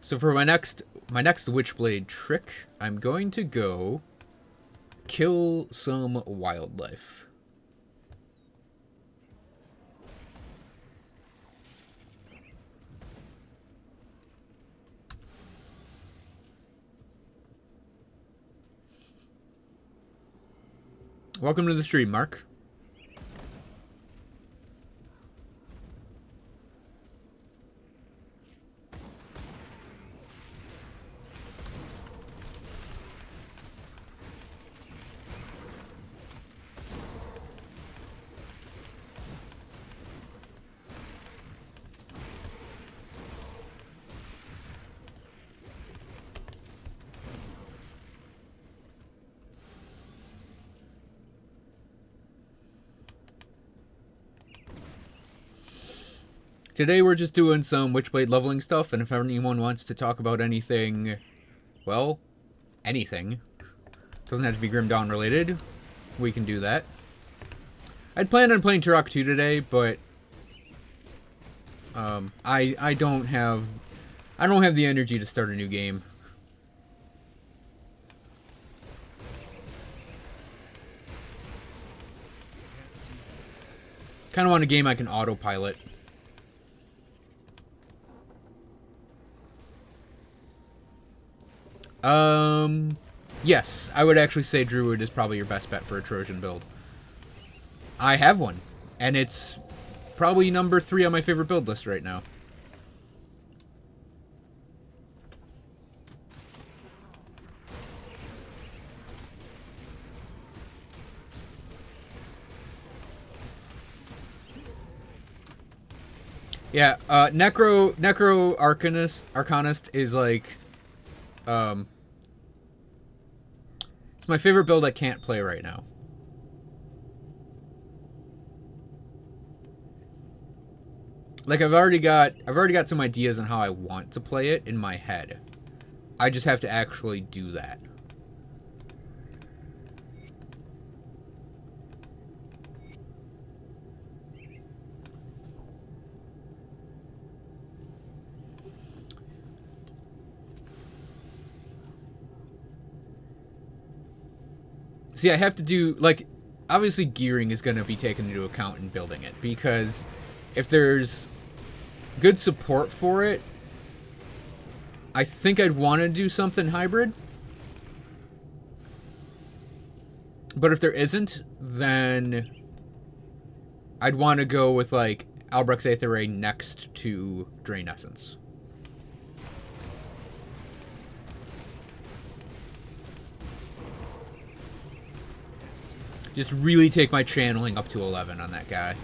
So for my next Witchblade trick, I'm going to go kill some wildlife. Welcome to the stream, Mark. Today we're just doing some Witchblade leveling stuff, and if anyone wants to talk about anything, well, anything, doesn't have to be Grim Dawn related, we can do that. I'd planned on playing Turok 2 today, but I don't have the energy to start a new game. Kind of want a game I can autopilot. Yes, I would actually say Druid is probably your best bet for a Trojan build. I have one, and it's probably number 3 on my favorite build list right now. Yeah, Necro Arcanist is like, it's my favorite build I can't play right now. Like I've already got some ideas on how I want to play it in my head. I just have to actually do that. See, I have to do, like, obviously gearing is going to be taken into account in building it, because if there's good support for it, I think I'd want to do something hybrid. But if there isn't, then I'd want to go with, like, Albrecht's Aether Ray next to Drain Essence. Just really take my channeling up to 11 on that guy.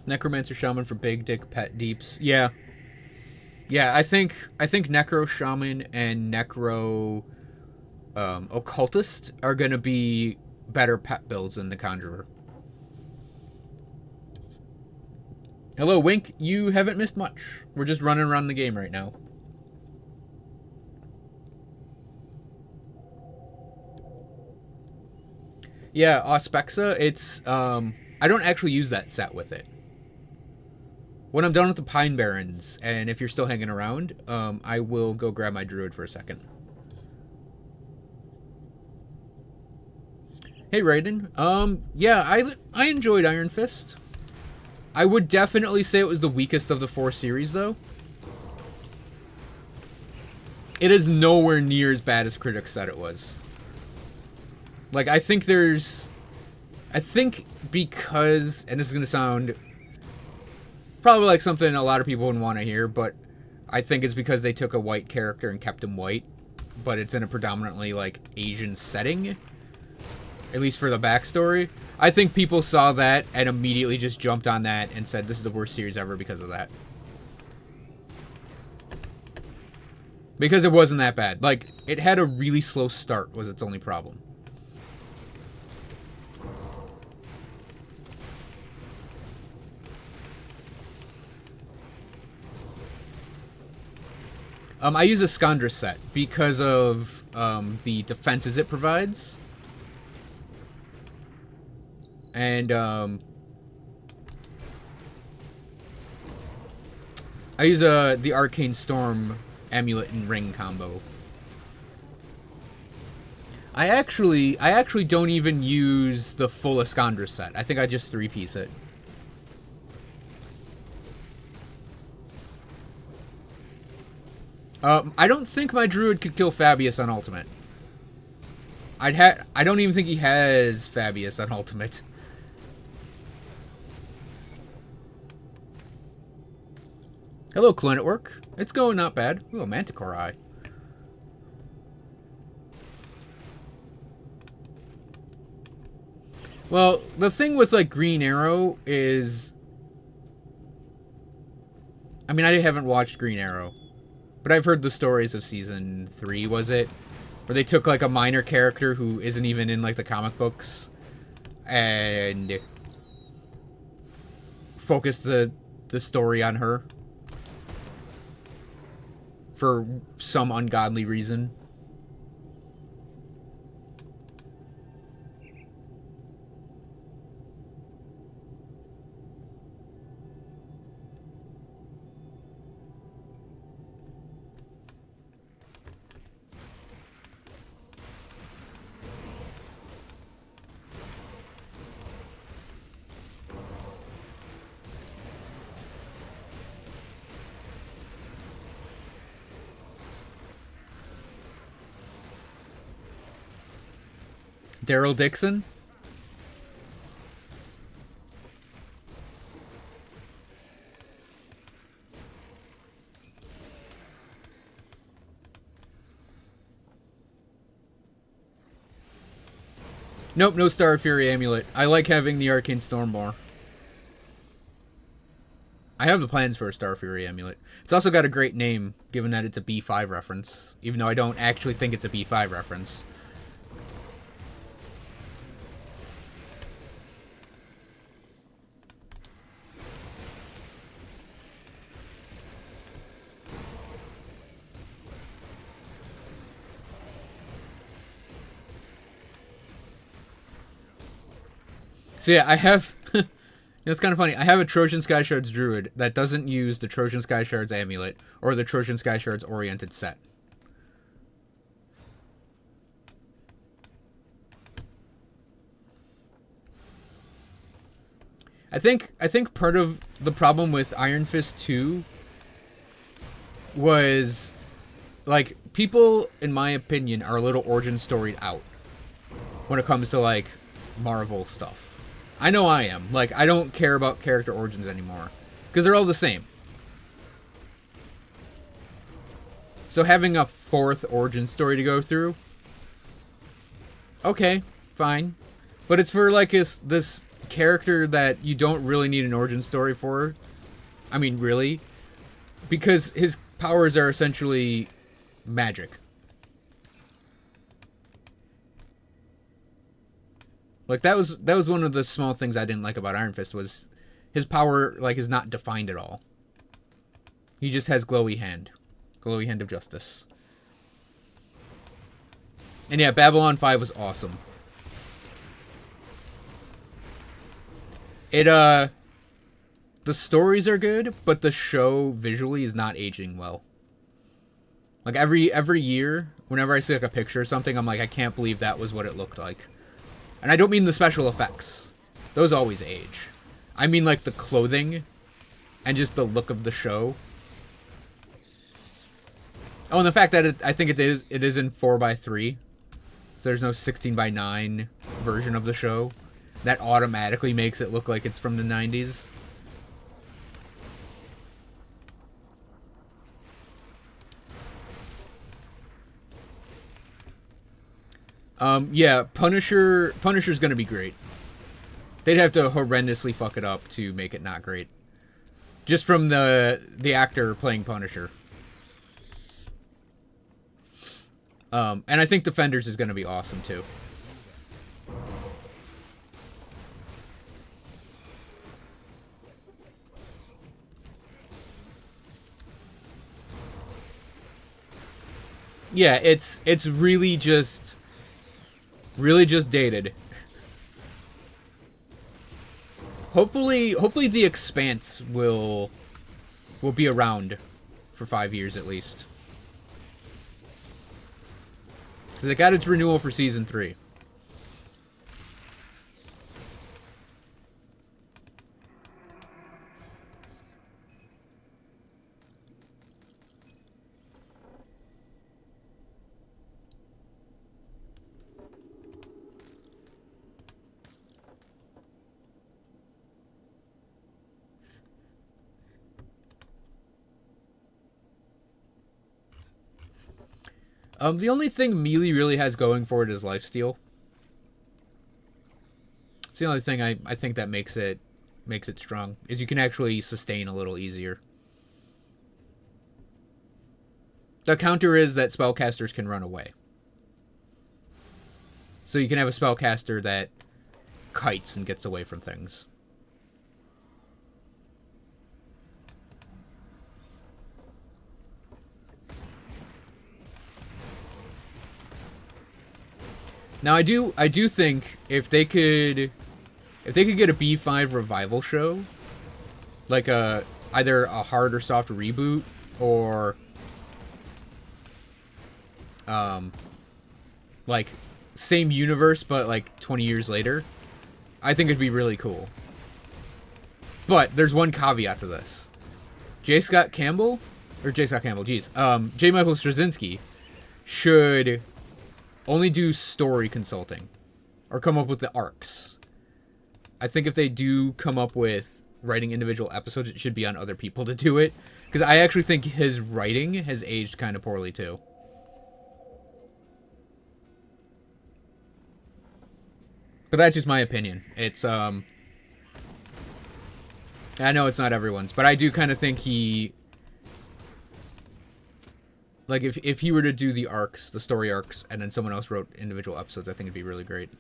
Necromancer Shaman for big dick pet deeps. Yeah. Yeah, I think Necro Shaman and Necro Occultist are going to be better pet builds than the Conjurer. Hello, Wink. You haven't missed much. We're just running around the game right now. Yeah, Auspexa, it's, I don't actually use that set with it. When I'm done with the Pine Barrens, and if you're still hanging around, I will go grab my Druid for a second. Hey, Raiden. Yeah, I enjoyed Iron Fist. I would definitely say it was the weakest of the 4 series, though. It is nowhere near as bad as critics said it was. Like, I think because, and this is going to sound probably like something a lot of people wouldn't want to hear, but I think it's because they took a white character and kept him white, but it's in a predominantly, like, Asian setting. at least for the backstory. I think people saw that and immediately just jumped on that and said this is the worst series ever because of that. Because it wasn't that bad. Like, it had a really slow start was its only problem. I use a Scandra set because of the defenses it provides. And I use the Arcane Storm amulet and ring combo. I actually don't even use the full Escandra set. I think I just 3-piece it. I don't think my druid could kill Fabius on ultimate. I don't even think he has Fabius on ultimate. Hello, Clint at work. It's going not bad. Ooh, a Manticore eye. Well, the thing with, like, Green Arrow is... I mean, I haven't watched Green Arrow. But I've heard the stories of Season 3, was it? Where they took, like, a minor character who isn't even in, like, the comic books. And... focused the story on her. For some ungodly reason. Daryl Dixon? Nope, no Star Fury amulet. I like having the Arcane Storm more. I have the plans for a Star Fury amulet. It's also got a great name, given that it's a B5 reference. Even though I don't actually think it's a B5 reference. So yeah, I have... it's kind of funny. I have a Trojan Sky Shards Druid that doesn't use the Trojan Sky Shards Amulet or the Trojan Sky Shards Oriented set. I think part of the problem with Iron Fist 2 was, like, people, in my opinion, are a little origin storied out when it comes to, like, Marvel stuff. I know I am. Like, I don't care about character origins anymore. Because they're all the same. So having a fourth origin story to go through... okay, fine. But it's for, like, this character that you don't really need an origin story for. I mean, really. Because his powers are essentially magic. Like, that was one of the small things I didn't like about Iron Fist, was his power, like, is not defined at all. He just has glowy hand. Glowy hand of justice. And yeah, Babylon 5 was awesome. The stories are good, but the show visually is not aging well. Like, every year, whenever I see, like, a picture or something, I'm like, I can't believe that was what it looked like. And I don't mean the special effects. Those always age. I mean, like, the clothing and just the look of the show. Oh, and the fact that I think it is in 4:3. So there's no 16:9 version of the show. That automatically makes it look like it's from the 90s. Yeah, Punisher's gonna be great. They'd have to horrendously fuck it up to make it not great. Just from the actor playing Punisher. And I think Defenders is gonna be awesome too. Yeah, it's really just dated. Hopefully the Expanse will be around for 5 years at least. Because it got its renewal for season 3. The only thing Melee really has going for it is lifesteal. It's the only thing I think that makes it strong, is you can actually sustain a little easier. The counter is that spellcasters can run away. So you can have a spellcaster that kites and gets away from things. Now I do think if they could get a B5 revival show, like either a hard or soft reboot, or like same universe but like 20 years later, I think it'd be really cool. But there's one caveat to this. J. Michael Straczynski should only do story consulting or come up with the arcs. I think if they do come up with writing individual episodes, it should be on other people to do it, because I actually think his writing has aged kind of poorly too. But that's just my opinion. It's I know it's not everyone's, but I do kind of think he, like, if he were to do the arcs, the story arcs, and then someone else wrote individual episodes, I think it'd be really great.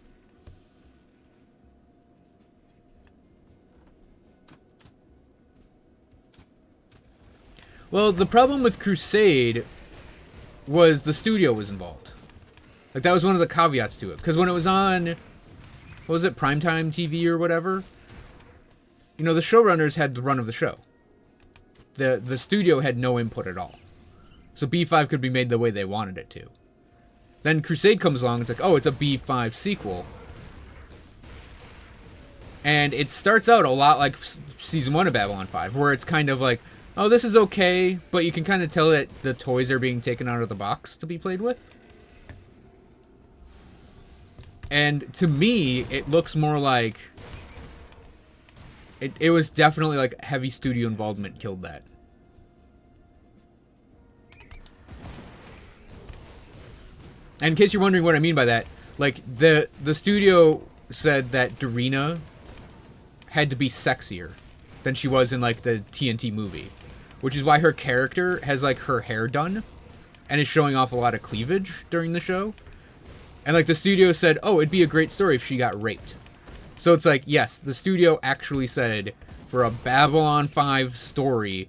Well, the problem with Crusade was the studio was involved. Like, that was one of the caveats to it. Because when it was on, what was it, primetime TV or whatever? You know, the showrunners had the run of the show. The studio had no input at all. So B5 could be made the way they wanted it to. Then Crusade comes along, it's like, oh, it's a B5 sequel. And it starts out a lot like Season 1 of Babylon 5, where it's kind of like, oh, this is okay, but you can kind of tell that the toys are being taken out of the box to be played with. And to me, it looks more like... It was definitely like heavy studio involvement killed that. And in case you're wondering what I mean by that, like, the studio said that Darina had to be sexier than she was in, like, the TNT movie. Which is why her character has, like, her hair done and is showing off a lot of cleavage during the show. And, like, the studio said, oh, it'd be a great story if she got raped. So it's like, yes, the studio actually said, for a Babylon 5 story,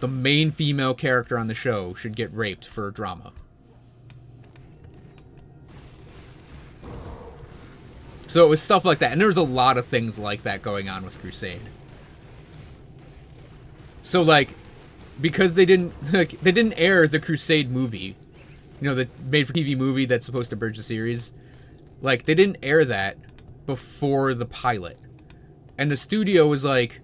the main female character on the show should get raped for drama. So it was stuff like that. And there was a lot of things like that going on with Crusade. So, like, because they didn't air the Crusade movie, you know, the made-for-TV movie that's supposed to bridge the series, like, they didn't air that before the pilot. And the studio was like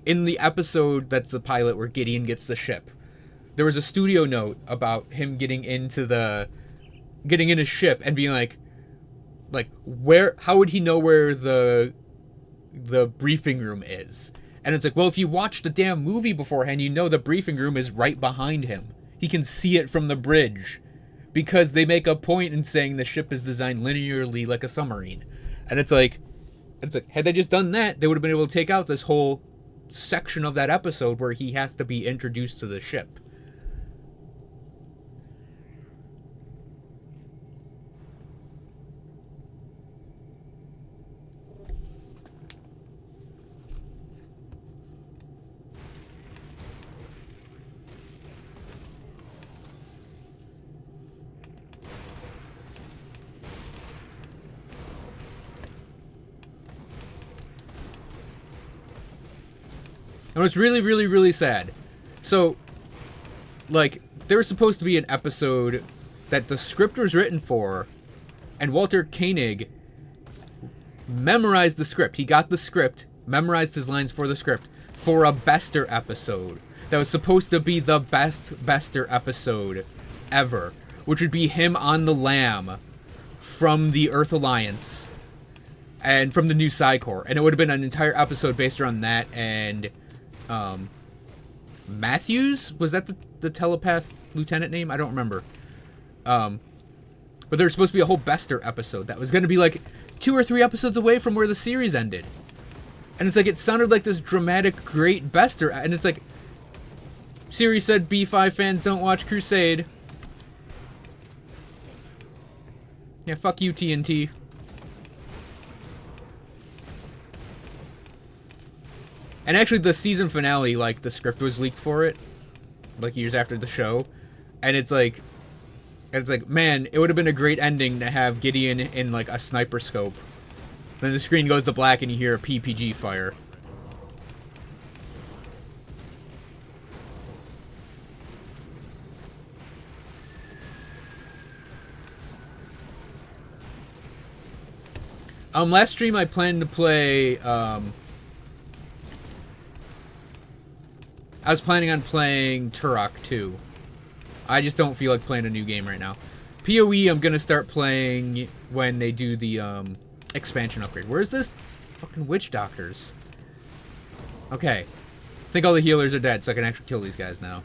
in the episode that's the pilot where Gideon gets the ship, there was a studio note about him getting in his ship and being like how would he know where the briefing room is? And it's like, well, if you watched the damn movie beforehand, you know the briefing room is right behind him. he can see it from the bridge, because they make a point in saying the ship is designed linearly like a submarine. And it's like, had they just done that, they would have been able to take out this whole section of that episode where he has to be introduced to the ship. And it's really, really, really sad. So, like, there was supposed to be an episode that the script was written for, and Walter Koenig memorized the script. He got the script, memorized his lines for the script, for a Bester episode that was supposed to be the best Bester episode ever, which would be him on the Lam from the Earth Alliance and from the new Psi Corps. And it would have been an entire episode based around that. And Matthews, was that the telepath lieutenant name? I don't remember. But there's supposed to be a whole Bester episode that was going to be like 2 or 3 episodes away from where the series ended. And it's like, it sounded like this dramatic, great Bester. And it's like, Siri said B5 fans don't watch Crusade. Yeah, fuck you, TNT. And actually, the season finale, like, the script was leaked for it, like, years after the show. And it's like, man, it would have been a great ending to have Gideon in, like, a sniper scope. Then the screen goes to black and you hear a PPG fire. Last stream I planned to play, I was planning on playing Turok 2. I just don't feel like playing a new game right now. PoE I'm gonna start playing when they do the expansion upgrade. Where's this fucking witch doctors? Okay. I think all the healers are dead, so I can actually kill these guys now.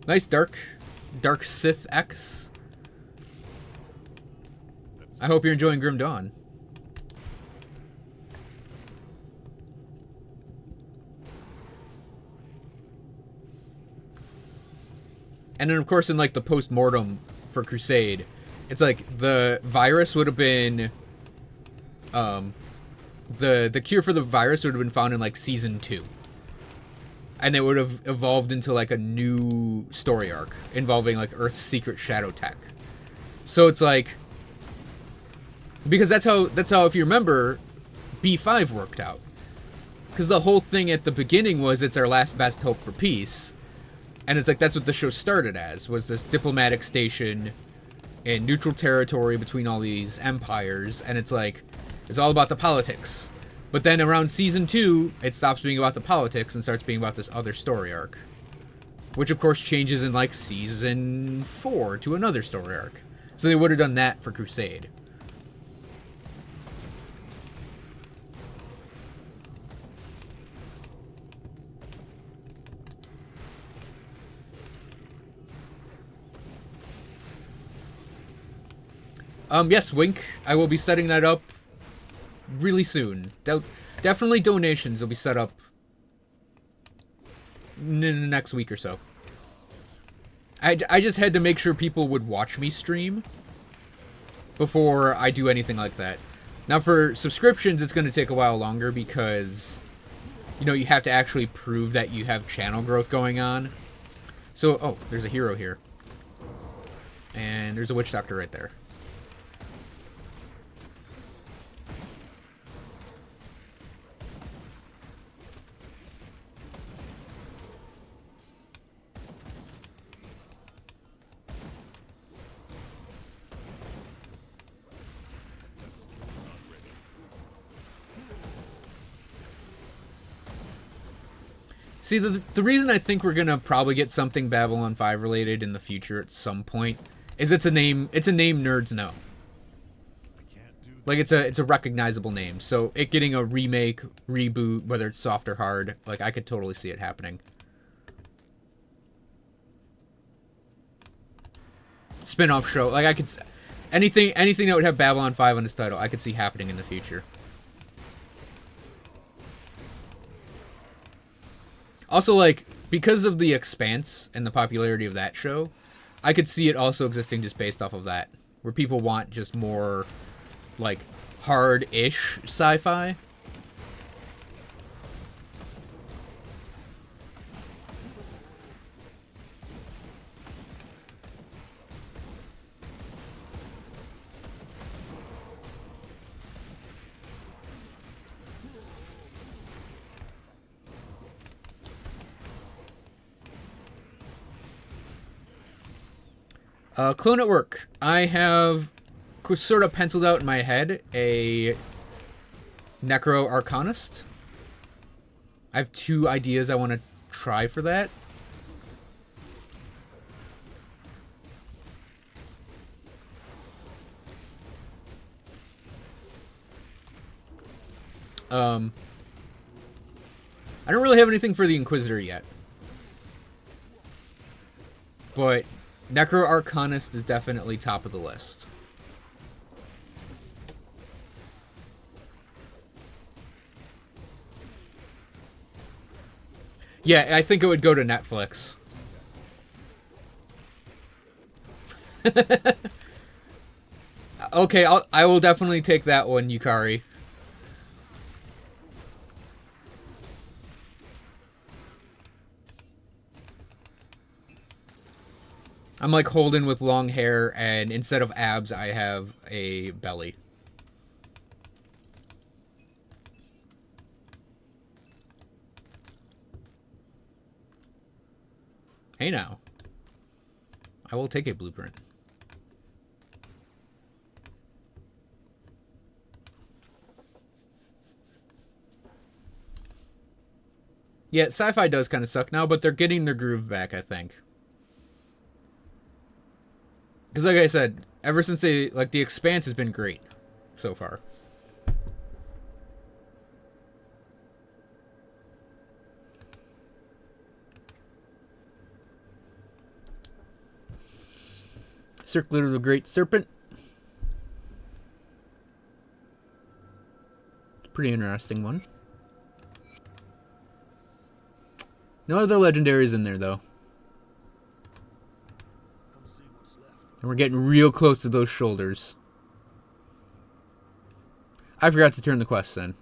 Nice Dark Sith X. I hope you're enjoying Grim Dawn. And then, of course, in, like, the post-mortem for Crusade, it's like the virus would have been... the cure for the virus would have been found in, like, Season 2. And it would have evolved into, like, a new story arc involving, like, Earth's secret shadow tech. So it's like... Because that's how, if you remember, B5 worked out. Because the whole thing at the beginning was it's our last best hope for peace. And it's like, that's what the show started as, was this diplomatic station in neutral territory between all these empires. And it's like, it's all about the politics. But then around Season 2, it stops being about the politics and starts being about this other story arc. Which, of course, changes in, like, Season 4 to another story arc. So they would have done that for Crusade. Yes, Wink. I will be setting that up really soon. Definitely donations will be set up in the next week or so. I just had to make sure people would watch me stream before I do anything like that. Now, for subscriptions, it's going to take a while longer because, you know, you have to actually prove that you have channel growth going on. So, oh, there's a hero here. And there's a witch doctor right there. See, the reason I think we're gonna probably get something Babylon 5 related in the future at some point is it's a name nerds know. I can't do Like, it's a recognizable name. So it getting a remake, reboot, whether it's soft or hard, like, I could totally see it happening. Spin-off show. Like, I could... Anything that would have Babylon 5 on its title, I could see happening in the future. Also, like, because of The Expanse and the popularity of that show, I could see it also existing just based off of that. Where people want just more, like, hard-ish sci-fi. Clone at work. I have sort of penciled out in my head a Necro Arcanist. I have 2 ideas I want to try for that. I don't really have anything for the Inquisitor yet. But Necro Arcanist is definitely top of the list. Yeah, I think it would go to Netflix. Okay, I will definitely take that one, Yukari. I'm like Holden with long hair, and instead of abs, I have a belly. Hey now. I will take a blueprint. Yeah, Sci-fi does kind of suck now, but they're getting their groove back, I think. Because like I said, ever since they... Like, The Expanse has been great so far. Circlet of the Great Serpent. Pretty interesting one. No other legendaries in there, though. And we're getting real close to those shoulders. I forgot to turn the quests in.